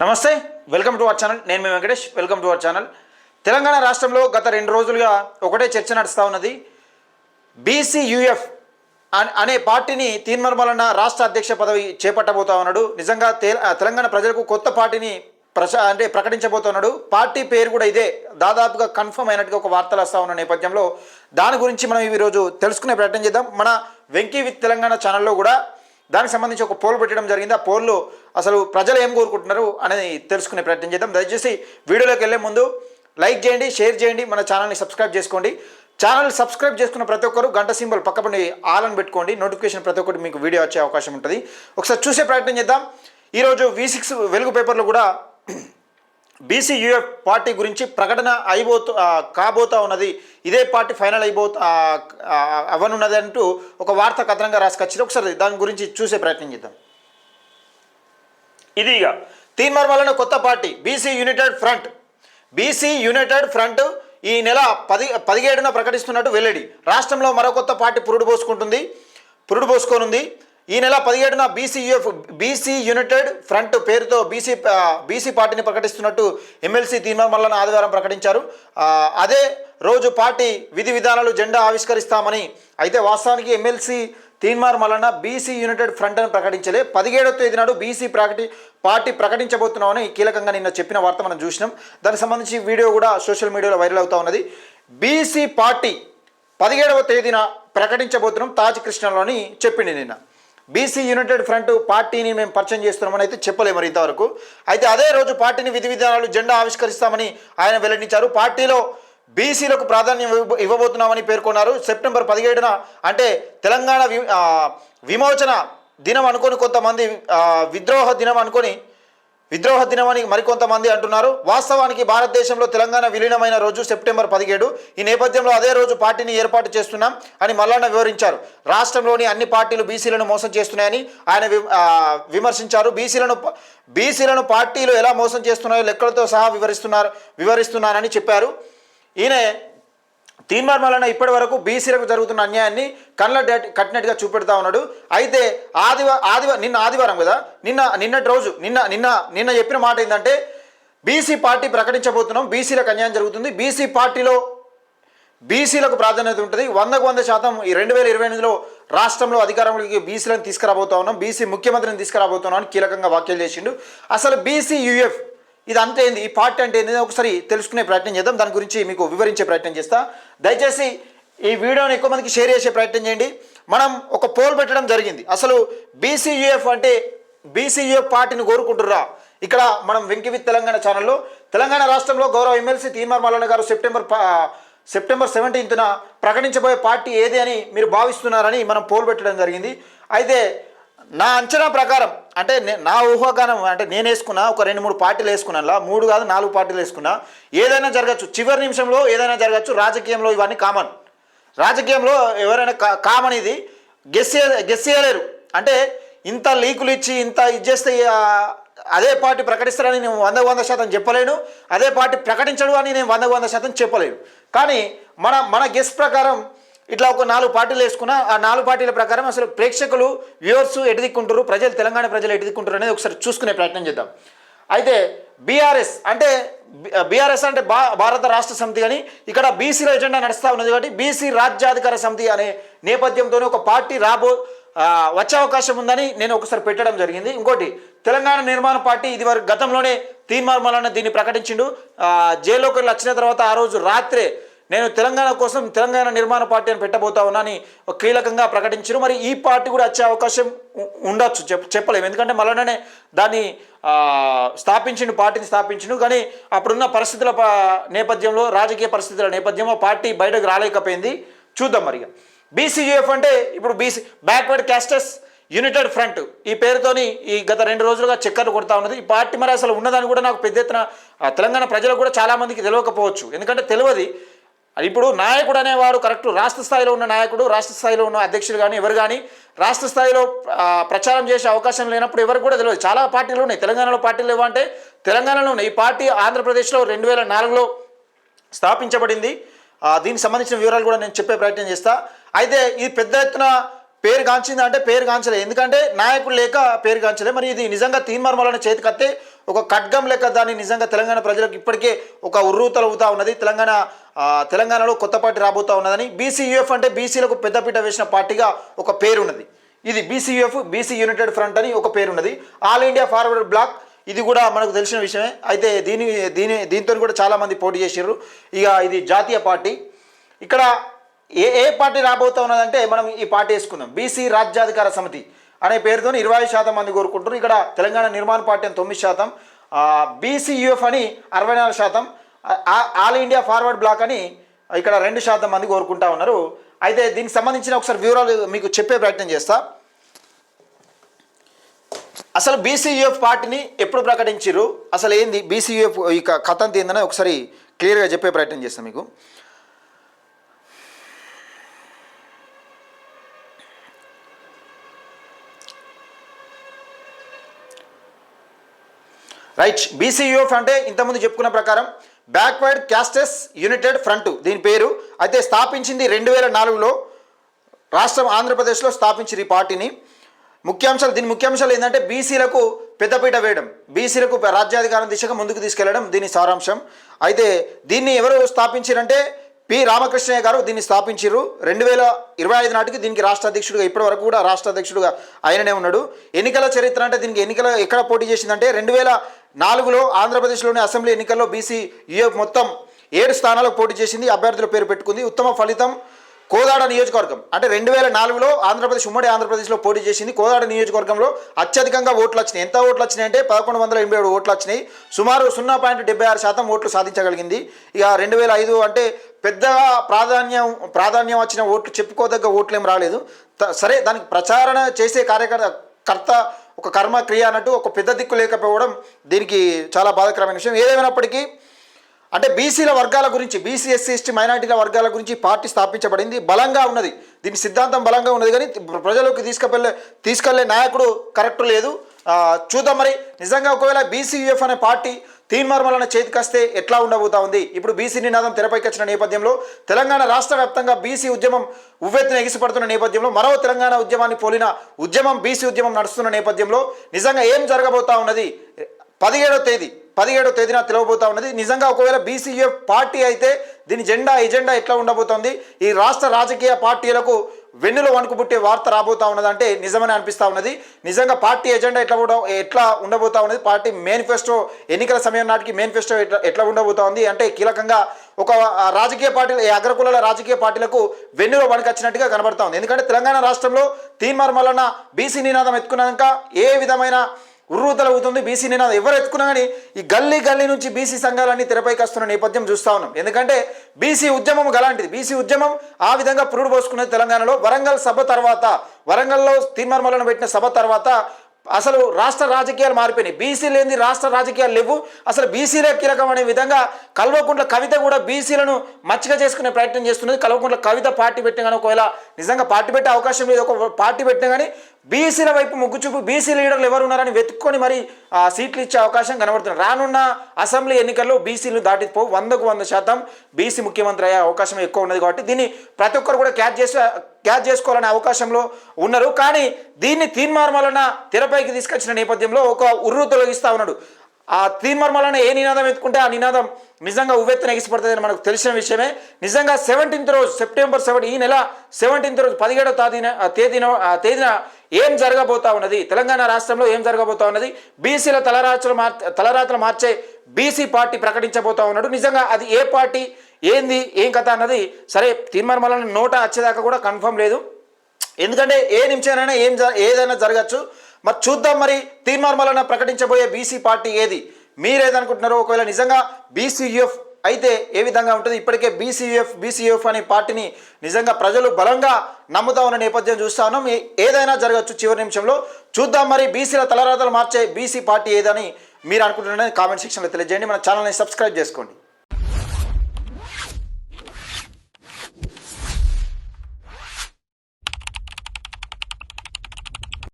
నమస్తే, welcome to our channel. నేను మీ Venkatesh. Welcome to our channel. Telangana రాష్ట్రంలో గత 2 రోజులుగా ఒకటే చర్చ నడుస్తూ ఉన్నది. బీసీయూఎఫ్ అనే పార్టీని తీన్మార్ రాష్ట్ర అధ్యక్ష పదవి చేపట్టబోతా ఉన్నాడు. నిజంగా తెలంగాణ ప్రజలకు కొత్త పార్టీని ప్రకటించబోతున్నాడు. పార్టీ పేరు కూడా ఇదే దాదాపుగా కన్ఫర్మ్ అయినట్టుగా ఒక వార్తలు వస్తూ ఉన్న నేపథ్యంలో దాని గురించి మనం ఈరోజు తెలుసుకునే ప్రయత్నం చేద్దాం. మన వెంకీ విత్ తెలంగాణ ఛానల్లో కూడా దానికి సంబంధించి ఒక పోల్ పెట్టడం జరిగింది. ఆ పోల్లో అసలు ప్రజలు ఏం కోరుకుంటున్నారు అనేది తెలుసుకునే ప్రయత్నం చేద్దాం. దయచేసి వీడియోలోకి వెళ్ళే ముందు లైక్ చేయండి, షేర్ చేయండి, మన ఛానల్ని సబ్స్క్రైబ్ చేసుకోండి. ఛానల్ సబ్స్క్రైబ్ చేసుకున్న ప్రతి ఒక్కరు గంట సింబల్ పక్కపడి ఆల్ అని పెట్టుకోండి. నోటిఫికేషన్ ప్రతి ఒక్కటి మీకు వీడియో వచ్చే అవకాశం ఉంటుంది. ఒకసారి చూసే ప్రయత్నం చేద్దాం. ఈరోజు V6 వెలుగు పేపర్లో కూడా బీసీయూఎఫ్ పార్టీ గురించి ప్రకటన కాబోతా ఉన్నది. ఇదే పార్టీ ఫైనల్ అవ్వనున్నది అంటూ ఒక వార్త కథనంగా రాసుకొచ్చింది. ఒకసారి దాని గురించి చూసే ప్రయత్నం చేద్దాం. ఇది ఇక తీన్మార్ మల్లన్న కొత్త పార్టీ బీసీ యునైటెడ్ ఫ్రంట్ ఈ నెల 17న ప్రకటిస్తున్నట్టు వెల్లడి. రాష్ట్రంలో మరో కొత్త పార్టీ పురుడు పోసుకోనుంది. ఈ నెల 17న బీసీ యునైటెడ్ ఫ్రంట్ పేరుతో బీసీ పార్టీని ప్రకటిస్తున్నట్టు ఎమ్మెల్సీ తీన్మార్ మల్లన్న ఆదివారం ప్రకటించారు. అదే రోజు పార్టీ విధి విధానాలు జెండా ఆవిష్కరిస్తామని. అయితే వాస్తవానికి MLC Teenmar Mallanna BC united front అని ప్రకటించలే. 17వ తేదీ నాడు పార్టీ ప్రకటించబోతున్నామని కీలకంగా నిన్న చెప్పిన వార్త మనం చూసినాం. దానికి సంబంధించి వీడియో కూడా సోషల్ మీడియాలో వైరల్ అవుతా ఉన్నది. బీసీ పార్టీ 17వ తేదీన ప్రకటించబోతున్నాం తాజ్ కృష్ణలోని చెప్పింది నిన్న. బీసీ యునైటెడ్ ఫ్రంట్ పార్టీని మేము పరిచయం చేస్తున్నామని అయితే చెప్పలేము మరి ఇంతవరకు. అయితే అదే రోజు పార్టీని విధి విధానాలు జెండా ఆవిష్కరిస్తామని ఆయన వెల్లడించారు. పార్టీలో బీసీలకు ప్రాధాన్యం ఇవ్వబోతున్నామని పేర్కొన్నారు. సెప్టెంబర్ 17న అంటే తెలంగాణ విమోచన దినం అనుకొని కొంతమంది విద్రోహ దినం అని మరికొంతమంది అంటున్నారు. వాస్తవానికి భారతదేశంలో తెలంగాణ విలీనమైన రోజు సెప్టెంబర్ 17. ఈ నేపథ్యంలో అదే రోజు పార్టీని ఏర్పాటు చేస్తున్నాం అని మల్లన్న వివరించారు. రాష్ట్రంలోని అన్ని పార్టీలు బీసీలను మోసం చేస్తున్నాయని ఆయన విమర్శించారు. బీసీలను పార్టీలు ఎలా మోసం చేస్తున్నాయో లెక్కలతో సహా వివరిస్తున్నానని చెప్పారు. ఈయన తీన్మార్ మల్లన్న ఇప్పటి వరకు బీసీలకు జరుగుతున్న అన్యాయాన్ని కళ్ళ కట్టినట్టుగా చూపెడతా ఉన్నాడు. అయితే నిన్న ఆదివారం కదా, నిన్నటి రోజు నిన్న చెప్పిన మాట ఏంటంటే బీసీ పార్టీ ప్రకటించబోతున్నాం, బీసీలకు అన్యాయం జరుగుతుంది, బీసీ పార్టీలో బీసీలకు ప్రాధాన్యత ఉంటుంది, 100% ఈ 2028లో రాష్ట్రంలో అధికారంలోకి బీసీలను తీసుకురాబోతా ఉన్నాం, బీసీ ముఖ్యమంత్రిని తీసుకురాబోతున్నాం అని కీలకంగా వ్యాఖ్యలు చేసిండు. అసలు బీసీయూఎఫ్ ఇది అంతే ఏంది, ఈ పార్టీ అంటే ఏంది ఒకసారి తెలుసుకునే ప్రయత్నం చేద్దాం. దాని గురించి మీకు వివరించే ప్రయత్నం చేస్తా. దయచేసి ఈ వీడియోని ఎక్కువ మందికి షేర్ చేసే ప్రయత్నం చేయండి. మనం ఒక పోల్ పెట్టడం జరిగింది. అసలు బీసీయూఎఫ్ అంటే బీసీయూఎఫ్ పార్టీని కోరుకుంటుర్రా? ఇక్కడ మనం వెంకీ విత్ తెలంగాణ ఛానల్లో తెలంగాణ రాష్ట్రంలో గౌరవ MLC Teenmar Mallanna garu September 17న ప్రకటించబోయే party ఏది అని మీరు భావిస్తున్నారని మనం పోల్ పెట్టడం జరిగింది. అయితే నా అంచనా ప్రకారం అంటే నా ఊహాగానం అంటే నేను వేసుకున్నా ఒక 2-3 పార్టీలు వేసుకున్నా, 3 కాదు 4 పార్టీలు వేసుకున్నా. ఏదైనా జరగచ్చు, చివరి నిమిషంలో ఏదైనా జరగచ్చు. రాజకీయంలో ఇవన్నీ కామన్. రాజకీయంలో ఎవరైనా కామన్. ఇది గెస్ చేయలేరు. అంటే ఇంత లీకులు ఇచ్చి ఇంత ఇది చేస్తే అదే పార్టీ ప్రకటిస్తారని నేను 100% చెప్పలేను, అదే పార్టీ ప్రకటించడు అని నేను 100% చెప్పలేను. కానీ మన గెస్ ప్రకారం ఇట్లా ఒక 4 పార్టీలు వేసుకున్నా, ఆ 4 పార్టీల ప్రకారం అసలు ప్రేక్షకులు వ్యూవర్స్ ఎటుదిక్కుంటారు, తెలంగాణ ప్రజలు ఎటుదిక్కుంటారు అనేది ఒకసారి చూసుకునే ప్రయత్నం చేద్దాం. అయితే బీఆర్ఎస్ అంటే భారత రాష్ట్ర సమితి అని ఇక్కడ బీసీల ఎజెండా నడుస్తూ ఉన్నది. కాబట్టి బీసీ రాజ్యాధికార సమితి అనే నేపథ్యంతోనే ఒక పార్టీ వచ్చే అవకాశం ఉందని నేను ఒకసారి పెట్టడం జరిగింది. ఇంకోటి తెలంగాణ నిర్మాణ పార్టీ ఇదివరకు గతంలోనే తీన్మార్ మల్లన్న దీన్ని ప్రకటించిండు. జైల్లోకి వెళ్ళి వచ్చిన తర్వాత ఆ రోజు రాత్రే నేను తెలంగాణ కోసం తెలంగాణ నిర్మాణ పార్టీ అని పెట్టబోతా ఉన్నాని కీలకంగా ప్రకటించారు. మరి ఈ పార్టీ కూడా వచ్చే అవకాశం ఉండొచ్చు, చెప్పలేము. ఎందుకంటే మల్లన్ననే దాన్ని పార్టీని స్థాపించిండు. కానీ అప్పుడున్న పరిస్థితుల నేపథ్యంలో, రాజకీయ పరిస్థితుల నేపథ్యంలో పార్టీ బయటకు రాలేకపోయింది. చూద్దాం మరి. బీసీయూఎఫ్ అంటే ఇప్పుడు బ్యాక్వర్డ్ క్యాస్టర్స్ యునైటెడ్ ఫ్రంట్ ఈ పేరుతోని ఈ గత 2 రోజులుగా చక్కర్లు కొడతా ఉన్నది. ఈ పార్టీ మరి అసలు ఉన్నదని కూడా నాకు పెద్ద ఎత్తున తెలంగాణ ప్రజలకు కూడా చాలామందికి తెలియకపోవచ్చు. ఎందుకంటే తెలియదు. ఇప్పుడు నాయకుడు అనేవాడు కరెక్ట్ రాష్ట్ర స్థాయిలో ఉన్న నాయకుడు, రాష్ట్ర స్థాయిలో ఉన్న అధ్యక్షుడు కానీ ఎవరు కానీ రాష్ట్ర స్థాయిలో ప్రచారం చేసే అవకాశం లేనప్పుడు ఎవరికి కూడా తెలియదు. చాలా పార్టీలు ఉన్నాయి, తెలంగాణలో పార్టీలు ఏమంటే తెలంగాణలో ఉన్నాయి. ఈ పార్టీ ఆంధ్రప్రదేశ్లో 2004లో స్థాపించబడింది. దీనికి సంబంధించిన వివరాలు కూడా నేను చెప్పే ప్రయత్నం చేస్తా. అయితే ఇది పెద్ద ఎత్తున పేరు గాంచిందా అంటే పేరు గాంచలే, ఎందుకంటే నాయకులు లేక పేరు గాంచలే. మరి ఇది నిజంగా తీన్మార్ మల్లన్న చేతికత్తే ఒక ఖడ్గం లెక్క దాన్ని నిజంగా తెలంగాణ ప్రజలకు ఇప్పటికే ఒక ఉర్రూతలవుతా ఉన్నది. తెలంగాణలో కొత్త పార్టీ రాబోతూ ఉన్నదని. బీసీయూఎఫ్ అంటే బీసీలకు పెద్దపీట వేసిన పార్టీగా ఒక పేరున్నది. ఇది బీసీయూఎఫ్, బీసీ యునైటెడ్ ఫ్రంట్ అని ఒక పేరున్నది. ఆల్ ఇండియా ఫార్వర్డ్ బ్లాక్ ఇది కూడా మనకు తెలిసిన విషయమే. అయితే దీంతో కూడా చాలామంది పోటీ చేసారు. ఇక ఇది జాతీయ పార్టీ. ఇక్కడ ఏ పార్టీ రాబోతూ ఉన్నదంటే మనం ఈ పార్టీ వేసుకుందాం. బీసీ రాజ్యాధికార సమితి అనే పేరుతో 25% మంది కోరుకుంటారు. ఇక్కడ తెలంగాణ నిర్మాణ పార్టీ అని 9%, బీసీయూఎఫ్ అని 64%, ఆల్ ఇండియా ఫార్వర్డ్ బ్లాక్ అని ఇక్కడ 2% మంది కోరుకుంటా ఉన్నారు. అయితే దీనికి సంబంధించిన ఒకసారి వివరాలు మీకు చెప్పే ప్రయత్నం చేస్తా. అసలు బీసీయూఎఫ్ పార్టీని ఎప్పుడు ప్రకటించారు, అసలు ఏంది బీసీయూఎఫ్ ఈ కథ అంత ఏందని ఒకసారి క్లియర్గా చెప్పే ప్రయత్నం చేస్తాను మీకు. రైట్, బీసీయూఎఫ్ అంటే ఇంతకుముందు చెప్పుకున్న ప్రకారం బ్యాక్వర్డ్ క్యాస్టెస్ యునైటెడ్ ఫ్రంట్ దీని పేరు. అయితే స్థాపించింది 2004లో రాష్ట్రం ఆంధ్రప్రదేశ్లో స్థాపించారు ఈ పార్టీని. దీని ముఖ్యాంశాలు ఏంటంటే బీసీలకు పెద్దపీట వేయడం, బీసీలకు రాజ్యాధికారం దిశగా ముందుకు తీసుకెళ్లడం దీని సారాంశం. అయితే దీన్ని ఎవరు స్థాపించారంటే పి రామకృష్ణయ్య గారు దీన్ని స్థాపించారు. 2025 నాటికి దీనికి రాష్ట్ర అధ్యక్షుడిగా ఇప్పటి వరకు కూడా రాష్ట్ర అధ్యక్షుడిగా ఆయననే ఉన్నాడు. ఎన్నికల చరిత్ర అంటే దీనికి ఎక్కడ పోటీ చేసిందంటే 2004లో ఆంధ్రప్రదేశ్లోని అసెంబ్లీ ఎన్నికల్లో బీసీయూఎఫ్ మొత్తం 7 స్థానాలకు పోటీ చేసింది. అభ్యర్థుల పేరు పెట్టుకుంది. ఉత్తమ ఫలితం కోదాడ నియోజకవర్గం అంటే 2004లో ఉమ్మడి ఆంధ్రప్రదేశ్లో పోటీ చేసింది. కోదాడ నియోజకవర్గంలో అత్యధికంగా ఓట్లు వచ్చినాయి. ఎంత ఓట్లు వచ్చినాయి అంటే 1187 ఓట్లు వచ్చినాయి. సుమారు 0.76% ఓట్లు సాధించగలిగింది. ఇక 2005 అంటే పెద్దగా ప్రాధాన్యం వచ్చిన ఓట్లు, చెప్పుకోదగ్గ ఓట్లు ఏం రాలేదు. సరే, దానికి ప్రచారణ చేసే కార్యకర్త ఒక కర్మక్రియ అన్నట్టు ఒక పెద్ద దిక్కు లేకపోవడం దీనికి చాలా బాధాకరమైన విషయం. ఏదేమైనప్పటికీ అంటే బీసీల వర్గాల గురించి, బీసీ ఎస్సీ ఎస్టీ మైనార్టీల వర్గాల గురించి పార్టీ స్థాపించబడింది. బలంగా ఉన్నది, దీని సిద్ధాంతం బలంగా ఉన్నది. కానీ ప్రజలకు తీసుకెళ్లే నాయకుడు కరెక్ట్ లేదు. చూద్దాం మరి నిజంగా ఒకవేళ బీసీయూఎఫ్ అనే పార్టీ తీన్మార్మలన చేతికొస్తే ఎట్లా ఉండబోతా ఉంది. ఇప్పుడు బీసీ నినాదం తెరపైకి వచ్చిన నేపథ్యంలో తెలంగాణ రాష్ట్ర వ్యాప్తంగా బీసీ ఉద్యమం ఉవ్వెత్తున ఎగిసిపడుతున్న నేపథ్యంలో మరో తెలంగాణ ఉద్యమాన్ని పోలిన ఉద్యమం బీసీ ఉద్యమం నడుస్తున్న నేపథ్యంలో నిజంగా ఏం జరగబోతా ఉన్నది 17వ తేదీన తెలవబోతా ఉన్నది. నిజంగా ఒకవేళ బీసీయూఎఫ్ పార్టీ అయితే దీని ఎజెండా ఎట్లా ఉండబోతోంది, ఈ రాష్ట్ర రాజకీయ పార్టీలకు వెన్నులో వణుకుబుట్టే వార్త రాబోతా ఉన్నదంటే నిజమని అనిపిస్తూ ఉన్నది. నిజంగా పార్టీ ఎజెండా ఎట్లా ఉండబోతా ఉన్నది, పార్టీ మేనిఫెస్టో ఎన్నికల సమయం నాటికి మేనిఫెస్టో ఎట్లా ఉండబోతా ఉంది అంటే కీలకంగా ఒక రాజకీయ పార్టీలు, అగ్రకులాల రాజకీయ పార్టీలకు వెన్నులో వణుకొచ్చినట్టుగా కనబడతా ఉంది. ఎందుకంటే తెలంగాణ రాష్ట్రంలో తీన్మార్మలన బీసీ నినాదం ఎత్తుకున్నాక ఏ విధమైన ఉర్రూతలవుతుంది బీసీ నినాదం. ఎవరు ఎత్తుకున్నా కానీ ఈ గల్లీ నుంచి బీసీ సంఘాలన్నీ తెరపైకి వస్తున్న నేపథ్యం చూస్తూ ఉన్నాం. ఎందుకంటే బీసీ ఉద్యమం గలాంటిది. బీసీ ఉద్యమం ఆ విధంగా పురుడు పోసుకున్నది తెలంగాణలో. వరంగల్లో తీన్మార్మలను పెట్టిన సభ తర్వాత అసలు రాష్ట్ర రాజకీయాలు మారిపోయినాయి. బీసీ లేని రాష్ట్ర రాజకీయాలు లేవు. అసలు బీసీలే కీలకం అనే విధంగా కల్వకుంట్ల కవిత కూడా బీసీలను మచ్చిక చేసుకునే ప్రయత్నం చేస్తున్నది. కల్వకుంట్ల కవిత పార్టీ పెట్టిన కానీ ఒకవేళ నిజంగా పార్టీ పెట్టే అవకాశం లేదు. ఒక పార్టీ పెట్టినా కానీ బీసీల వైపు మొగ్గు చూపు బీసీ లీడర్లు ఎవరు ఉన్నారని వెతుక్కొని మరి సీట్లు ఇచ్చే అవకాశం కనబడుతుంది. రానున్న అసెంబ్లీ ఎన్నికల్లో బీసీలు దాటిపో 100% బీసీ ముఖ్యమంత్రి అయ్యే అవకాశం ఎక్కువ ఉన్నది. కాబట్టి దీన్ని ప్రతి ఒక్కరు కూడా క్యాచ్ చేసుకోవాలనే అవకాశంలో ఉన్నారు. కానీ దీన్ని తీన్మార్మలన తెరపైకి తీసుకొచ్చిన నేపథ్యంలో ఒక ఉర్రు తొలగిస్తూ ఉన్నాడు. ఆ తీన్మార్మలన ఏ నినాదం ఎత్తుకుంటే ఆ నినాదం నిజంగా ఉవ్వెత్తున ఎగిసిపడుతుందని మనకు తెలిసిన విషయమే. నిజంగా 17వ రోజు సెప్టెంబర్ 7 ఈ నెల 17వ రోజు 17వ తేదీన ఏం జరగబోతా ఉన్నది, తెలంగాణ రాష్ట్రంలో ఏం జరగబోతా ఉన్నది, బీసీల తలరాతలు మార్చే బీసీ పార్టీ ప్రకటించబోతా ఉన్నాడు. నిజంగా అది ఏ పార్టీ, ఏం కథ అన్నది సరే తీన్మార్మలన నోట వచ్చేదాకా కూడా కన్ఫర్మ్ లేదు. ఎందుకంటే ఏ నిమిషానైనా ఏదైనా జరగచ్చు. మరి చూద్దాం మరి తీన్మార్మలన ప్రకటించబోయే బీసీ పార్టీ ఏది, మీరేదనుకుంటున్నారో. ఒకవేళ నిజంగా బీసీయూఎఫ్ అయితే ఏ విధంగా ఉంటుంది. ఇప్పటికే బీసీయూఎఫ్ అనే పార్టీని నిజంగా ప్రజలు బలంగా నమ్ముతా ఉన్న నేపథ్యం చూస్తా ఉన్నాం. ఏదైనా జరగచ్చు చివరి నిమిషంలో. చూద్దాం మరి బీసీల తలరాతలు మార్చే బీసీ పార్టీ ఏదని మీరు అనుకుంటున్నారని కామెంట్ సెక్షన్లో తెలియజేయండి. మన ఛానల్ని సబ్స్క్రైబ్ చేసుకోండి.